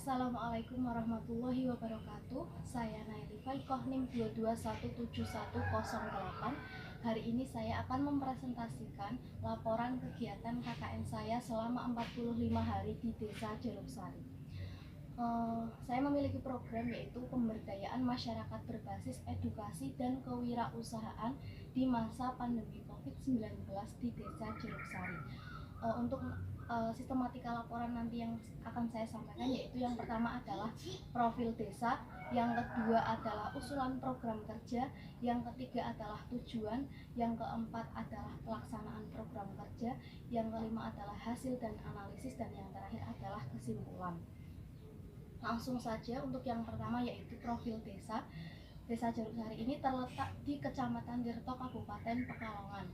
Assalamualaikum warahmatullahi wabarakatuh. Saya Naili Faikoh NIM 2217108. Hari ini saya akan mempresentasikan laporan kegiatan KKN saya selama 45 hari di Desa Jeruksari. Saya memiliki program yaitu pemberdayaan masyarakat berbasis edukasi dan kewirausahaan di masa pandemi COVID-19 di Desa Jeruksari. Untuk sistematika laporan nanti yang akan saya sampaikan yaitu yang pertama adalah profil desa, yang kedua adalah usulan program kerja, yang ketiga adalah tujuan, yang keempat adalah pelaksanaan program kerja, yang kelima adalah hasil dan analisis, dan yang terakhir adalah kesimpulan. Langsung saja untuk yang pertama yaitu profil desa. Desa Jeruksari ini terletak di Kecamatan Tirto, Kabupaten Pekalongan.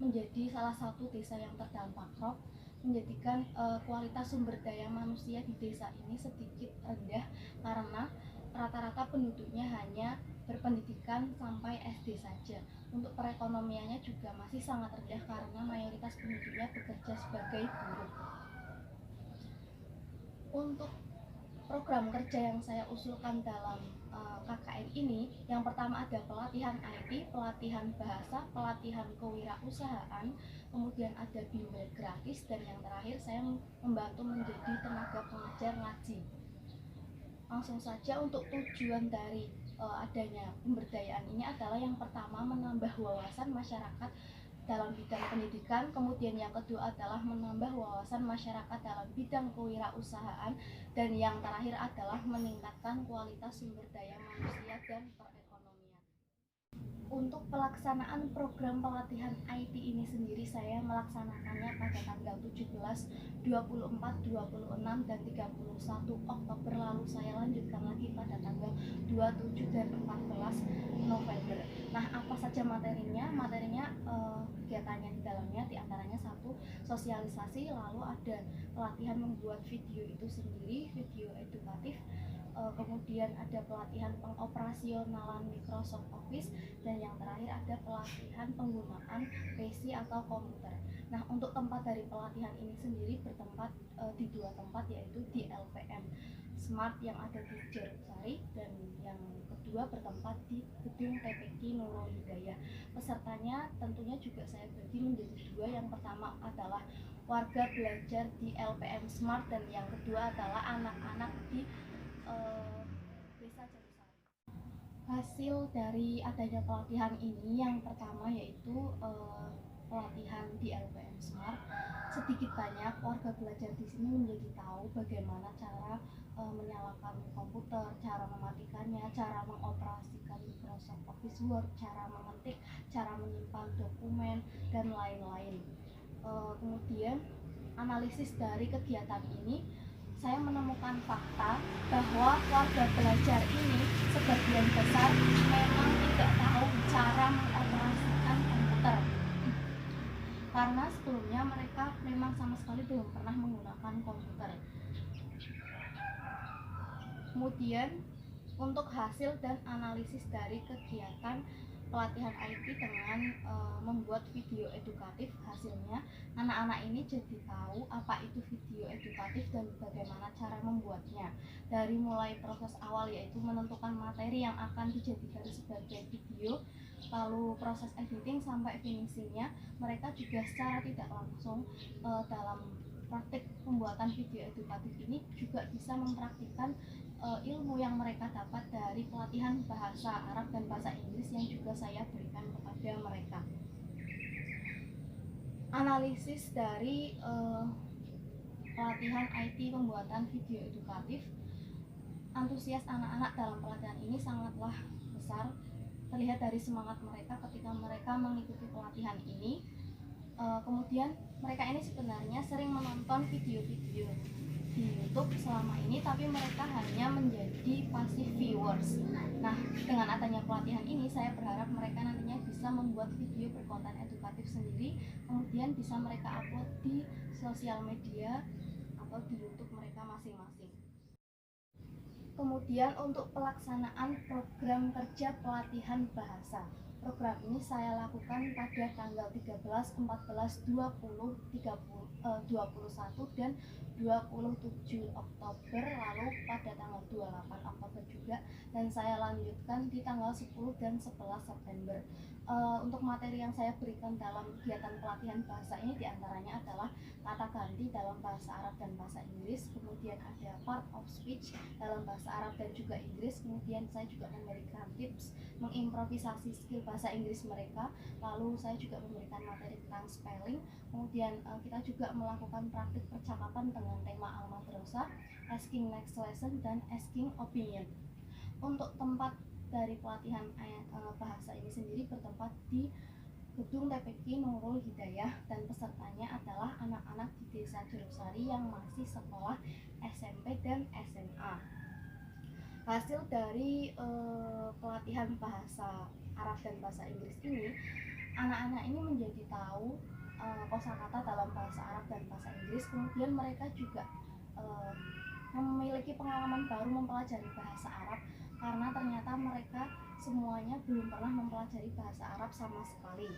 Menjadi salah satu desa yang terdampak Rob, menjadikan kualitas sumber daya manusia di desa ini sedikit rendah karena rata-rata penduduknya hanya berpendidikan sampai SD saja. Untuk perekonomiannya juga masih sangat rendah karena mayoritas penduduknya bekerja sebagai buruh. Untuk program kerja yang saya usulkan dalam KKN ini, yang pertama ada pelatihan IT, pelatihan bahasa, pelatihan kewirausahaan, kemudian ada bimbel gratis, dan yang terakhir saya membantu menjadi tenaga pengajar ngaji. Langsung saja untuk tujuan dari adanya pemberdayaan ini adalah yang pertama menambah wawasan masyarakat dalam bidang pendidikan, kemudian yang kedua adalah menambah wawasan masyarakat dalam bidang kewirausahaan, dan yang terakhir adalah meningkatkan kualitas sumber daya manusia dan perekonomian. Untuk pelaksanaan program pelatihan IT ini sendiri saya melaksanakannya pada tanggal 17, 24, 26, dan 31 Oktober, lalu saya lanjutkan lagi pada tanggal 27 dan 14 November. Nah, apa saja materinya? Materinya kegiatannya di dalamnya diantaranya satu, sosialisasi, lalu ada pelatihan membuat video itu sendiri, video edukatif, kemudian ada pelatihan pengoperasionalan Microsoft Office, dan yang terakhir ada pelatihan penggunaan PC atau komputer. Nah, untuk tempat dari pelatihan ini sendiri bertempat di dua tempat, yaitu di LPM Smart yang ada di Jeruksari, dan yang kedua bertempat di gedung TPQ Nurul Hidayah. Pesertanya tentunya juga saya bagi menjadi dua, yang pertama adalah warga belajar di LPM Smart, dan yang kedua adalah anak-anak di Desa Jeruksari. Hasil dari adanya pelatihan ini yang pertama yaitu pelatihan di LPM Smart, sedikit banyak warga belajar di sini menjadi tahu bagaimana cara menyalakan komputer, cara mematikannya, cara mengoperasikan Microsoft Office Word, cara mengetik, cara menyimpan dokumen, dan lain-lain. Kemudian analisis dari kegiatan ini, saya menemukan fakta bahwa warga belajar ini sebagian besar memang tidak tahu cara mengoperasikan komputer, karena sebelumnya mereka memang sama sekali belum pernah menggunakan komputer. Kemudian untuk hasil dan analisis dari kegiatan pelatihan IT dengan membuat video edukatif, hasilnya anak-anak ini jadi tahu apa itu video edukatif dan bagaimana cara membuatnya, dari mulai proses awal yaitu menentukan materi yang akan dijadikan sebagai video, lalu proses editing sampai finishingnya. Mereka juga secara tidak langsung dalam praktik pembuatan video edukatif ini juga bisa mempraktikkan ilmu yang mereka dapat dari pelatihan bahasa Arab dan bahasa Inggris yang juga saya berikan kepada mereka. Analisis dari pelatihan IT pembuatan video edukatif, antusias anak-anak dalam pelatihan ini sangatlah besar, terlihat dari semangat mereka ketika mereka mengikuti pelatihan ini. Kemudian mereka ini sebenarnya sering menonton video-video di YouTube selama ini, tapi mereka hanya menjadi passive viewers. Nah, dengan adanya pelatihan ini, saya berharap mereka nantinya bisa membuat video berkonten edukatif sendiri, kemudian bisa mereka upload di sosial media atau di YouTube mereka masing-masing. Kemudian untuk pelaksanaan program kerja pelatihan bahasa, program ini saya lakukan pada tanggal 13, 14, 20, 21, dan 27 Oktober, lalu pada tanggal 28 Oktober juga, dan saya lanjutkan di tanggal 10 dan 11 September. Untuk materi yang saya berikan dalam kegiatan pelatihan bahasa ini diantaranya adalah kata ganti dalam bahasa Arab dan bahasa Inggris, kemudian ada part of speech dalam bahasa Arab dan juga Inggris, kemudian saya juga memberikan tips mengimprovisasi skill bahasa Inggris mereka, lalu saya juga memberikan materi tentang spelling, kemudian kita juga melakukan praktik percakapan dengan tema al-madrasah, asking next lesson, dan asking opinion. Untuk tempat dari pelatihan bahasa ini sendiri bertempat di Gedung TPQ Nurul Hidayah, dan pesertanya adalah anak-anak di Desa Jerusari yang masih sekolah SMP dan SMA. Hasil dari pelatihan bahasa Arab dan bahasa Inggris ini, anak-anak ini menjadi tahu kosakata dalam bahasa Arab dan bahasa Inggris, kemudian mereka juga memiliki pengalaman baru mempelajari bahasa Arab, karena ternyata mereka semuanya belum pernah mempelajari bahasa Arab sama sekali.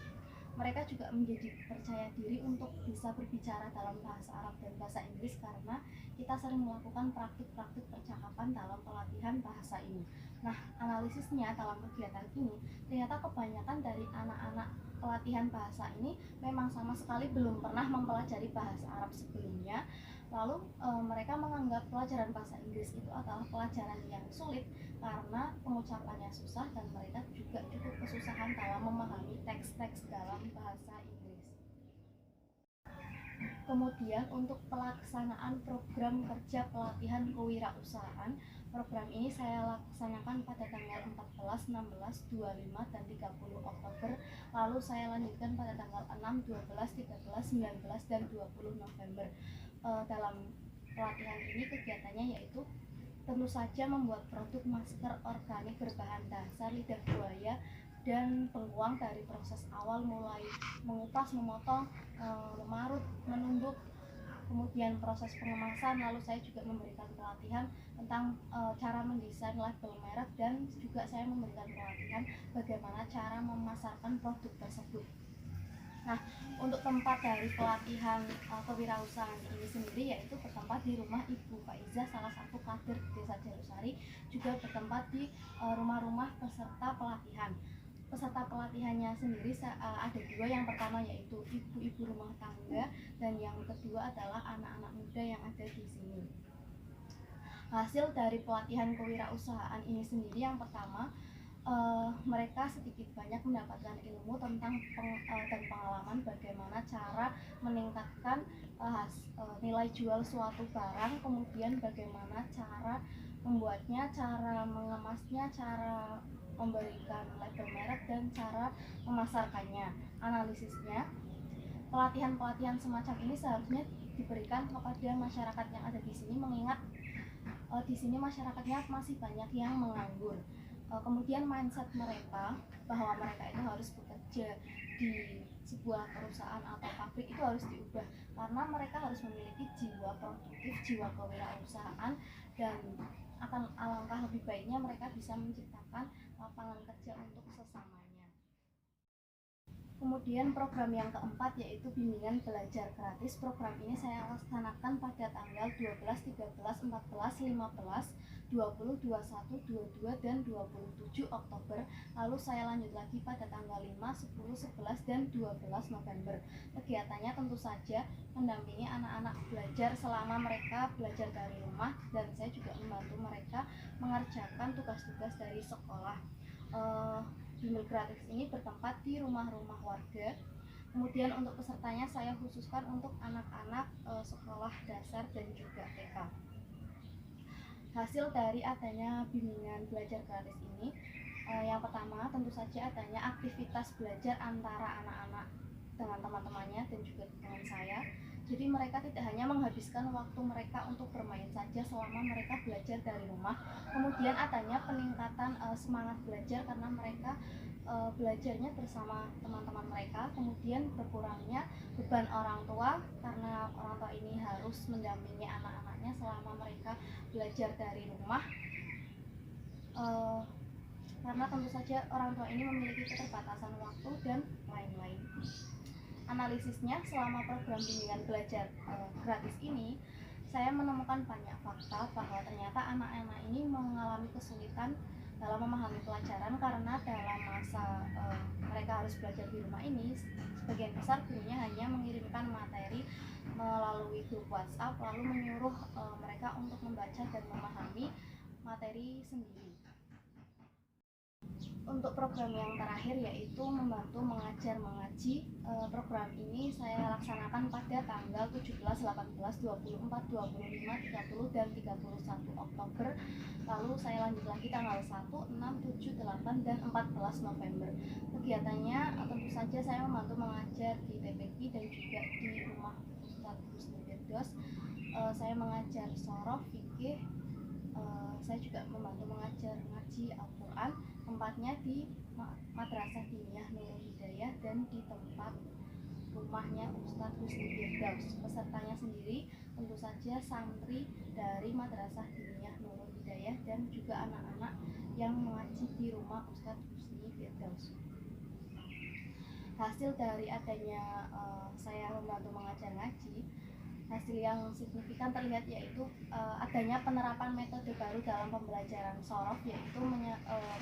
Mereka juga menjadi percaya diri untuk bisa berbicara dalam bahasa Arab dan bahasa Inggris karena kita sering melakukan praktik-praktik percakapan dalam pelatihan bahasa ini. Nah, analisisnya dalam kegiatan ini, ternyata kebanyakan dari anak-anak pelatihan bahasa ini memang sama sekali belum pernah mempelajari bahasa Arab sebelumnya. Lalu mereka menganggap pelajaran bahasa Inggris itu adalah pelajaran yang sulit karena pengucapannya susah, dan mereka juga cukup kesusahan dalam memahami teks-teks dalam bahasa Inggris. Kemudian untuk pelaksanaan program kerja pelatihan kewirausahaan, program ini saya laksanakan pada tanggal 14, 16, 25, dan 30 Oktober, lalu saya lanjutkan pada tanggal 6, 12, 13, 19, dan 20 November. Dalam pelatihan ini kegiatannya yaitu tentu saja membuat produk masker organik berbahan dasar lidah buaya dan peluang dari proses awal mulai mengupas, memotong, memarut, menumbuk, kemudian proses pengemasan. Lalu saya juga memberikan pelatihan tentang cara mendesain label merek, dan juga saya memberikan pelatihan bagaimana cara memasarkan produk tersebut. Nah, untuk tempat dari pelatihan kewirausahaan ini sendiri yaitu bertempat di rumah Ibu Faizah, salah satu kader Desa Jerusari, juga bertempat di rumah-rumah peserta pelatihan. Peserta pelatihannya sendiri ada dua, yang pertama yaitu ibu-ibu rumah tangga, dan yang kedua adalah anak-anak muda yang ada di sini. Hasil dari pelatihan kewirausahaan ini sendiri, yang pertama, mereka sedikit banyak mendapatkan ilmu tentang dan pengalaman bagaimana cara meningkatkan nilai jual suatu barang, kemudian bagaimana cara membuatnya, cara mengemasnya, cara memberikan label merek, dan cara memasarkannya. Analisisnya, pelatihan-pelatihan semacam ini seharusnya diberikan kepada masyarakat yang ada di sini, mengingat di sini masyarakatnya masih banyak yang menganggur. Kemudian mindset mereka bahwa mereka itu harus bekerja di sebuah perusahaan atau pabrik itu harus diubah, karena mereka harus memiliki jiwa produktif, jiwa kewirausahaan, dan akan alangkah lebih baiknya mereka bisa menciptakan lapangan kerja untuk sesamanya. Kemudian program yang keempat yaitu bimbingan belajar gratis. Program ini saya laksanakan pada tanggal 12, 13, 14, 15, 20, 21, 22, dan 27 Oktober. Lalu saya lanjut lagi pada tanggal 5, 10, 11, dan 12 November. Kegiatannya tentu saja mendampingi anak-anak belajar selama mereka belajar dari rumah, dan saya juga membantu mereka mengerjakan tugas-tugas dari sekolah. Bimbel gratis ini bertempat di rumah-rumah warga. Kemudian untuk pesertanya saya khususkan untuk anak-anak sekolah dasar dan juga TK. Hasil dari adanya bimbingan belajar gratis ini, yang pertama tentu saja adanya aktivitas belajar antara anak-anak dengan teman-temannya dan juga dengan saya. Jadi mereka tidak hanya menghabiskan waktu mereka untuk bermain saja selama mereka belajar dari rumah. Kemudian adanya peningkatan semangat belajar karena mereka belajarnya bersama teman-teman mereka. Kemudian berkurangnya beban orang tua karena orang tua ini harus mendampingi anak-anaknya selama mereka belajar dari rumah. Karena tentu saja orang tua ini memiliki keterbatasan waktu dan lain-lain. Analisisnya, selama program bimbingan belajar gratis ini, saya menemukan banyak fakta bahwa ternyata anak-anak ini mengalami kesulitan dalam memahami pelajaran karena dalam masa mereka harus belajar di rumah ini, sebagian besar gurunya hanya mengirimkan materi melalui grup WhatsApp, lalu menyuruh mereka untuk membaca dan memahami materi sendiri. Untuk program yang terakhir yaitu membantu mengajar mengaji, program ini saya laksanakan pada tanggal 17, 18, 24, 25, 30, dan 31 Oktober. Lalu saya lanjut lagi tanggal 1, 6, 7, 8, dan 14 November. Kegiatannya tentu saja saya membantu mengajar di TPQ dan juga di rumah Ustadz Husni Firdaus. Saya mengajar sorof, fikih, saya juga membantu mengajar ngaji Al-Quran, tempatnya di Madrasah Diniyah Nurul Hidayah dan di tempat rumahnya Ustadz Husni Firdaus. Pesertanya sendiri tentu saja santri dari Madrasah Diniyah Nurul Hidayah dan juga anak-anak yang mengaji di rumah Ustadz Husni Firdaus. Hasil dari adanya saya membantu mengajar ngaji, hasil yang signifikan terlihat yaitu adanya penerapan metode baru dalam pembelajaran sorof, yaitu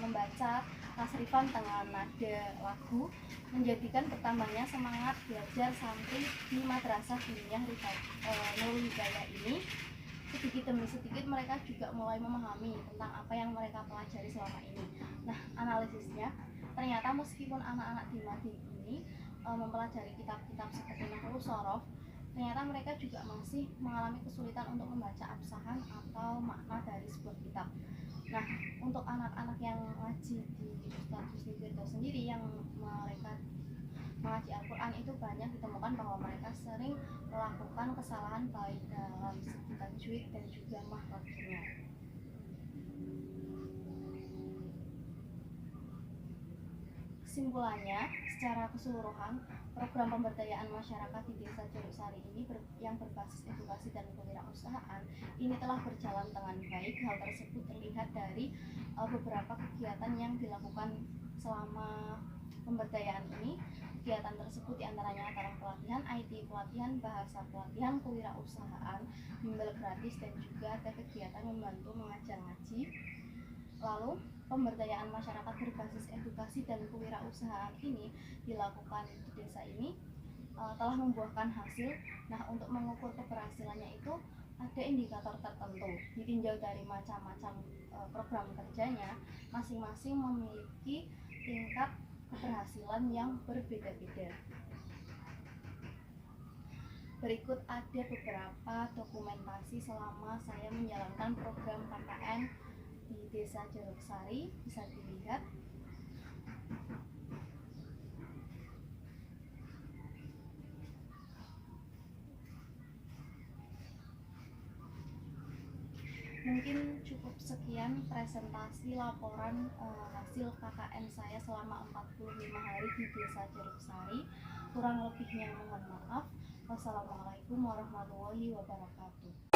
membaca tasrifan dengan nada lagu, menjadikan bertambahnya semangat belajar santri di Madrasah Diniyah Nurul Hidayah ini. Sedikit demi sedikit mereka juga mulai memahami tentang apa yang mereka pelajari selama ini. Nah, analisisnya ternyata meskipun anak-anak di Madin ini mempelajari kitab-kitab seperti Nahwu, Shorof, ternyata mereka juga masih mengalami kesulitan untuk membaca absahan atau makna dari sebuah kitab. Nah, untuk anak-anak yang ngaji di Ustadz Husni Firdaus sendiri yang mereka mengaji Al-Quran itu banyak ditemukan bahwa mereka sering melakukan kesalahan baik dalam segi tajwid dan juga makhrajnya. Kesimpulannya, secara keseluruhan, program pemberdayaan masyarakat di Desa Jeruk Sari ini yang berbasis edukasi dan kewirausahaan ini telah berjalan dengan baik. Hal tersebut terlihat dari beberapa kegiatan yang dilakukan selama pemberdayaan ini. Kegiatan tersebut diantaranya antara pelatihan IT, pelatihan bahasa, pelatihan kewirausahaan, bimbel gratis, dan juga ada kegiatan membantu mengajar ngaji. Lalu pemberdayaan masyarakat berbasis edukasi dan kewirausahaan ini dilakukan di desa ini telah membuahkan hasil. Nah, untuk mengukur keberhasilannya itu ada indikator tertentu ditinjau dari macam-macam program kerjanya, masing-masing memiliki tingkat keberhasilan yang berbeda-beda. Berikut ada beberapa dokumentasi selama saya menjalankan program KKN di Desa Jeruk Sari, bisa dilihat. Mungkin cukup sekian presentasi laporan hasil KKN saya selama 45 hari di Desa Jeruk Sari. Kurang lebihnya mohon maaf. Wassalamualaikum warahmatullahi wabarakatuh.